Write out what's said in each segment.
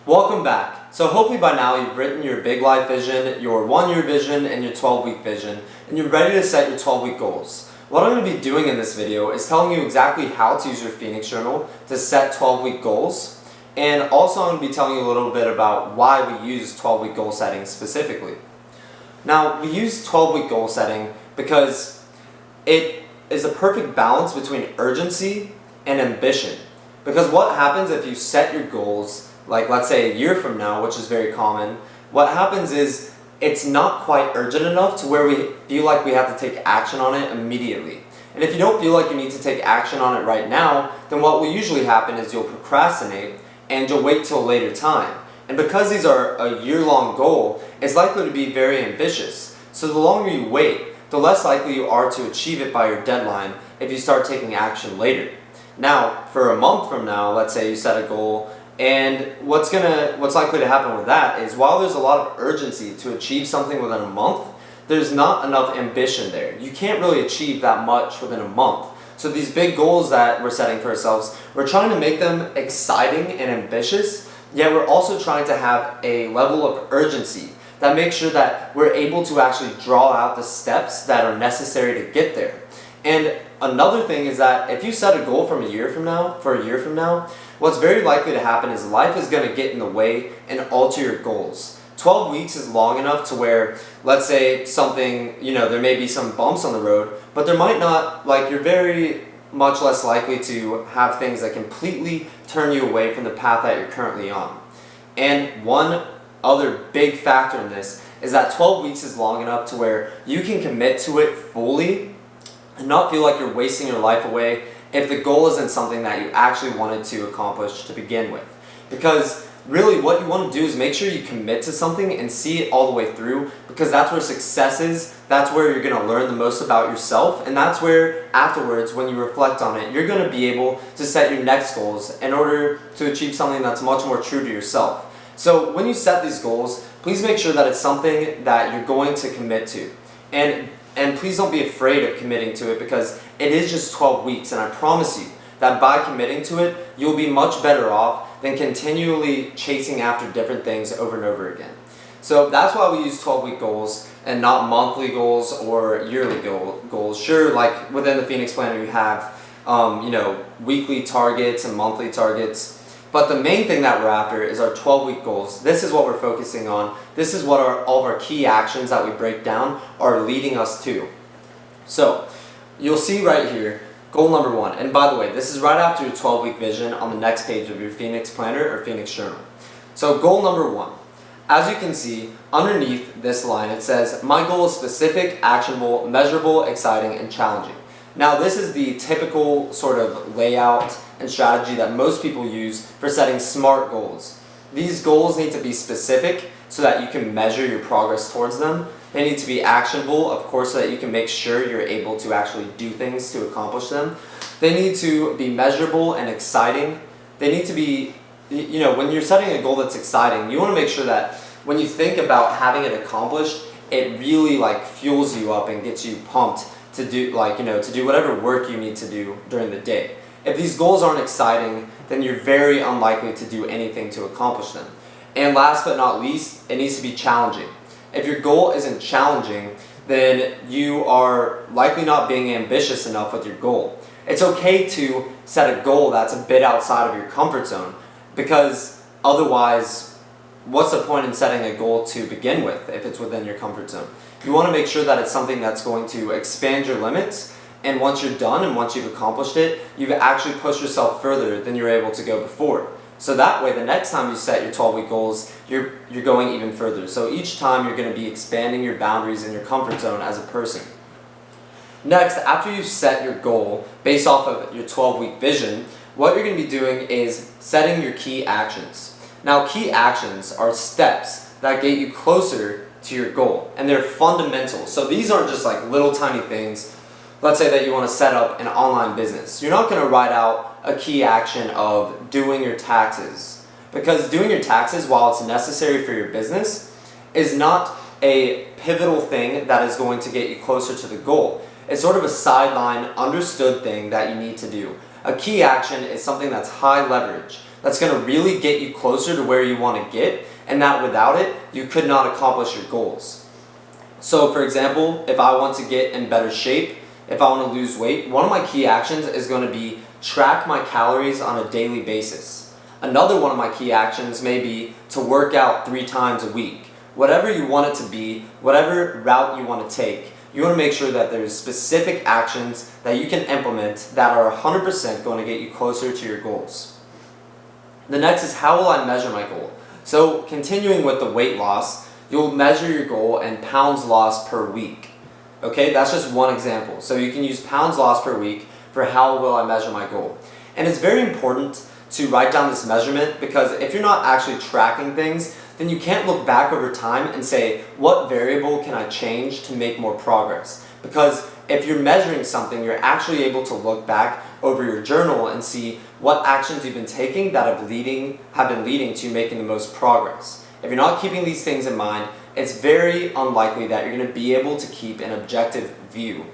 Welcome back. So hopefully by now you've written your big life vision, your 1-year vision, and your 12-week vision, and you're ready to set your 12-week goals. What I'm going to be doing in this video is telling you exactly how to use your Phoenix Journal to set 12-week goals, and also I'm going to be telling you a little bit about why we use 12-week goal setting specifically. Now, we use 12-week goal setting because it is a perfect balance between urgency and ambition. Because what happens if you set your goals, like let's say a year from now, which is very common, what happens is it's not quite urgent enough to where we feel like we have to take action on it immediately. And if you don't feel like you need to take action on it right now, then what will usually happen is you'll procrastinate and you'll wait till a later time. And because these are a year-long goal, it's likely to be very ambitious. So the longer you wait, the less likely you are to achieve it by your deadline if you start taking action later. Now, for a month from now, let's say you set a goal, and what's likely to happen with that is while there's a lot of urgency to achieve something within a month, there's not enough ambition there. You can't really achieve that much within a month. So these big goals that we're setting for ourselves, we're trying to make them exciting and ambitious, yet we're also trying to have a level of urgency that makes sure that we're able to actually draw out the steps that are necessary to get there. And another thing is that if you set a goal for a year from now, what's very likely to happen is life is going to get in the way and alter your goals. 12 weeks is long enough to where, let's say something, there may be some bumps on the road, but there might not, you're very much less likely to have things that completely turn you away from the path that you're currently on. And one other big factor in this is that 12 weeks is long enough to where you can commit to it fully and not feel like you're wasting your life away if the goal isn't something that you actually wanted to accomplish to begin with. Because really what you want to do is make sure you commit to something and see it all the way through, because that's where success is, that's where you're going to learn the most about yourself, and that's where afterwards, when you reflect on it, you're going to be able to set your next goals in order to achieve something that's much more true to yourself. So when you set these goals, please make sure that it's something that you're going to commit to. And please don't be afraid of committing to it, because it is just 12 weeks, and I promise you that by committing to it, you'll be much better off than continually chasing after different things over and over again. So that's why we use 12-week goals and not monthly goals or yearly goals. Sure, like within the Phoenix Planner you have weekly targets and monthly targets. But the main thing that we're after is our 12-week goals. This is what we're focusing on. This is what all of our key actions that we break down are leading us to. So you'll see right here, goal number 1. And by the way, this is right after your 12-week vision on the next page of your Phoenix Planner or Phoenix Journal. So goal number 1. As you can see, underneath this line it says, my goal is specific, actionable, measurable, exciting, and challenging. Now this is the typical sort of layout and strategy that most people use for setting SMART goals. These goals need to be specific so that you can measure your progress towards them. They need to be actionable, of course, so that you can make sure you're able to actually do things to accomplish them. They need to be measurable and exciting. They need to be, when you're setting a goal that's exciting, you want to make sure that when you think about having it accomplished, it really fuels you up and gets you pumped to do to do whatever work you need to do during the day. If these goals aren't exciting, then you're very unlikely to do anything to accomplish them. And last but not least, it needs to be challenging. If your goal isn't challenging, then you are likely not being ambitious enough with your goal. It's okay to set a goal that's a bit outside of your comfort zone, because otherwise, what's the point in setting a goal to begin with if it's within your comfort zone? You want to make sure that it's something that's going to expand your limits, and once you're done and once you've accomplished it, you've actually pushed yourself further than you were able to go before. So that way, the next time you set your 12-week goals, you're going even further. So each time you're going to be expanding your boundaries and your comfort zone as a person. Next, after you've set your goal based off of your 12-week vision, what you're going to be doing is setting your key actions. Now, key actions are steps that get you closer to your goal, and they're fundamental. So these aren't just little tiny things. Let's say that you want to set up an online business. You're not going to write out a key action of doing your taxes, because doing your taxes, while it's necessary for your business, is not a pivotal thing that is going to get you closer to the goal. It's sort of a sideline, understood thing that you need to do. A key action is something that's high leverage. that's going to really get you closer to where you want to get, and that without it, you could not accomplish your goals. So for example, if I want to get in better shape, if I want to lose weight, one of my key actions is going to be track my calories on a daily basis. Another one of my key actions may be to work out 3 times a week. Whatever you want it to be, whatever route you want to take, you want to make sure that there's specific actions that you can implement that are 100% going to get you closer to your goals. The next is, how will I measure my goal? So continuing with the weight loss, you'll measure your goal in pounds lost per week. Okay, that's just one example. So you can use pounds lost per week for how will I measure my goal. And it's very important to write down this measurement, because if you're not actually tracking things, then you can't look back over time and say, what variable can I change to make more progress? Because if you're measuring something, you're actually able to look back over your journal and see what actions you've been taking that have been leading to making the most progress. If you're not keeping these things in mind, it's very unlikely that you're going to be able to keep an objective view.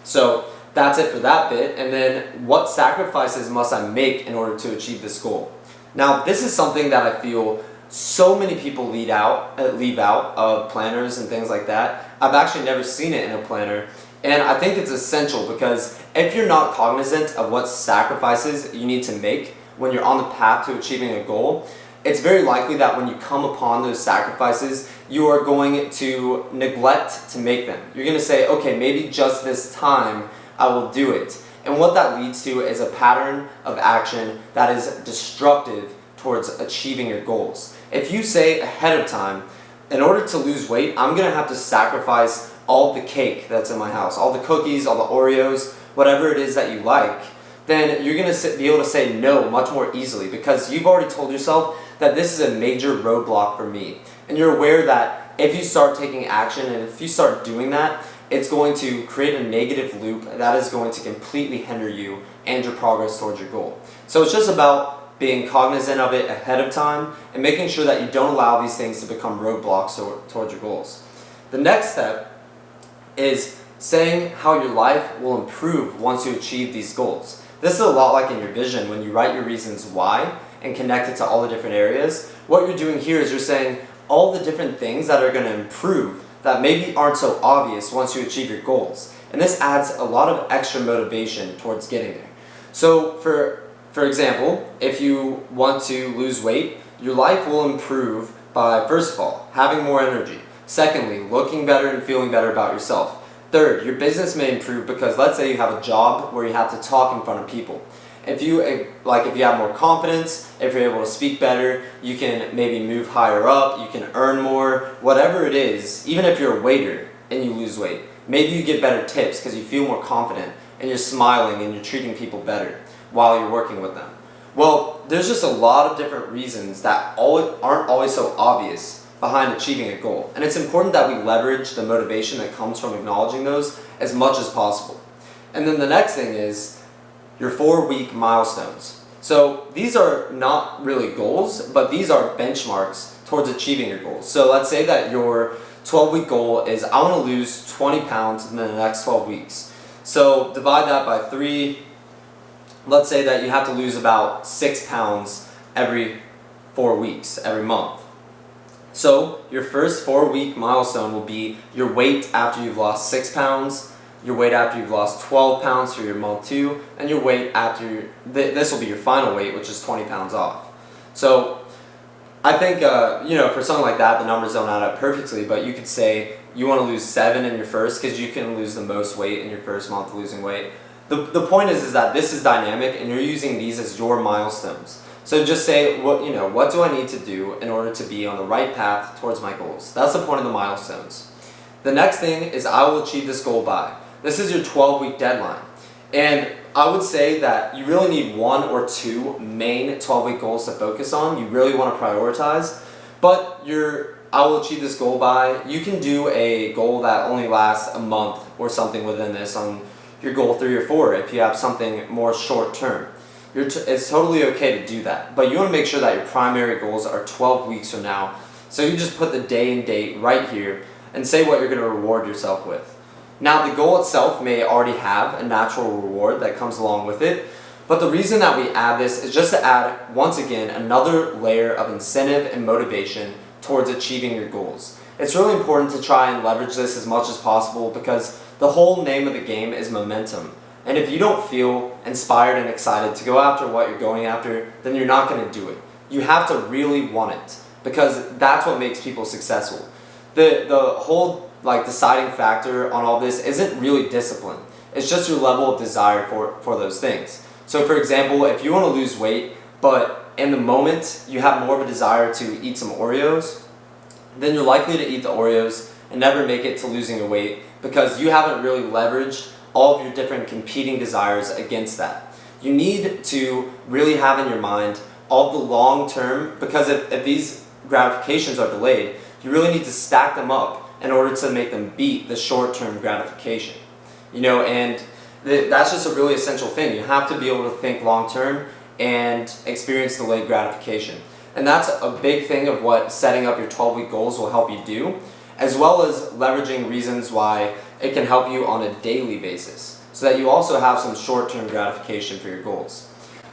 So that's it for that bit. And then, what sacrifices must I make in order to achieve this goal? Now, this is something that I feel so many people leave out of planners and things like that. I've actually never seen it in a planner, and I think it's essential, because if you're not cognizant of what sacrifices you need to make when you're on the path to achieving a goal, it's very likely that when you come upon those sacrifices, you are going to neglect to make them. You're going to say, okay, maybe just this time I will do it. And what that leads to is a pattern of action that is destructive towards achieving your goals. If you say ahead of time, in order to lose weight, I'm going to have to sacrifice all the cake that's in my house, all the cookies, all the Oreos, whatever it is that you like, then you're going to be able to say no much more easily, because you've already told yourself that this is a major roadblock for me. And you're aware that if you start taking action and if you start doing that, it's going to create a negative loop that is going to completely hinder you and your progress towards your goal. So it's just about being cognizant of it ahead of time and making sure that you don't allow these things to become roadblocks towards your goals. The next step is saying how your life will improve once you achieve these goals. This is a lot like in your vision when you write your reasons why and connect it to all the different areas. What you're doing here is you're saying all the different things that are going to improve that maybe aren't so obvious once you achieve your goals. And this adds a lot of extra motivation towards getting there. So for example, if you want to lose weight, your life will improve by, first of all, having more energy. Secondly, looking better and feeling better about yourself. Third, your business may improve because let's say you have a job where you have to talk in front of people. If you have more confidence, if you're able to speak better, you can maybe move higher up, you can earn more, whatever it is. Even if you're a waiter and you lose weight, maybe you get better tips because you feel more confident and you're smiling and you're treating people better while you're working with them. Well, there's just a lot of different reasons that aren't always so obvious behind achieving a goal. And it's important that we leverage the motivation that comes from acknowledging those as much as possible. And then the next thing is your 4-week milestones. So these are not really goals, but these are benchmarks towards achieving your goals. So let's say that your 12-week goal is, I want to lose 20 pounds in the next 12 weeks. So divide that by 3. Let's say that you have to lose about 6 pounds every 4 weeks, every month. So your first 4-week milestone will be your weight after you've lost 6 pounds, your weight after you've lost 12 pounds for your month 2, and your weight after, this will be your final weight, which is 20 pounds off. So I think, for something like that, the numbers don't add up perfectly, but you could say you want to lose 7 in your first, because you can lose the most weight in your first month losing weight. The point is that this is dynamic, and you're using these as your milestones. So just say, what do I need to do in order to be on the right path towards my goals? That's the point of the milestones. The next thing is, I will achieve this goal by. This is your 12-week deadline. And I would say that you really need 1 or 2 main 12-week goals to focus on. You really want to prioritize. But I will achieve this goal by, you can do a goal that only lasts a month or something within this on your goal 3 or 4 if you have something more short term. It's totally okay to do that. But you want to make sure that your primary goals are 12 weeks from now. So you just put the day and date right here and say what you're going to reward yourself with. Now, the goal itself may already have a natural reward that comes along with it. But the reason that we add this is just to add, once again, another layer of incentive and motivation towards achieving your goals. It's really important to try and leverage this as much as possible because the whole name of the game is momentum. And if you don't feel inspired and excited to go after what you're going after, then you're not going to do it. You have to really want it because that's what makes people successful. The whole deciding factor on all this isn't really discipline. It's just your level of desire for those things. So for example, if you want to lose weight, but in the moment you have more of a desire to eat some Oreos, then you're likely to eat the Oreos and never make it to losing your weight because you haven't really leveraged all of your different competing desires against that. You need to really have in your mind all the long term, because if these gratifications are delayed, you really need to stack them up in order to make them beat the short-term gratification. And that's just a really essential thing. You have to be able to think long-term and experience delayed gratification. And that's a big thing of what setting up your 12-week goals will help you do, as well as leveraging reasons why it can help you on a daily basis, so that you also have some short-term gratification for your goals.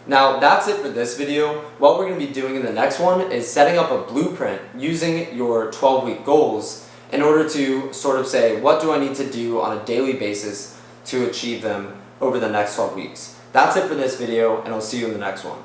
Now, that's it for this video. What we're going to be doing in the next one is setting up a blueprint using your 12-week goals in order to sort of say, what do I need to do on a daily basis to achieve them over the next 12 weeks? That's it for this video, and I'll see you in the next one.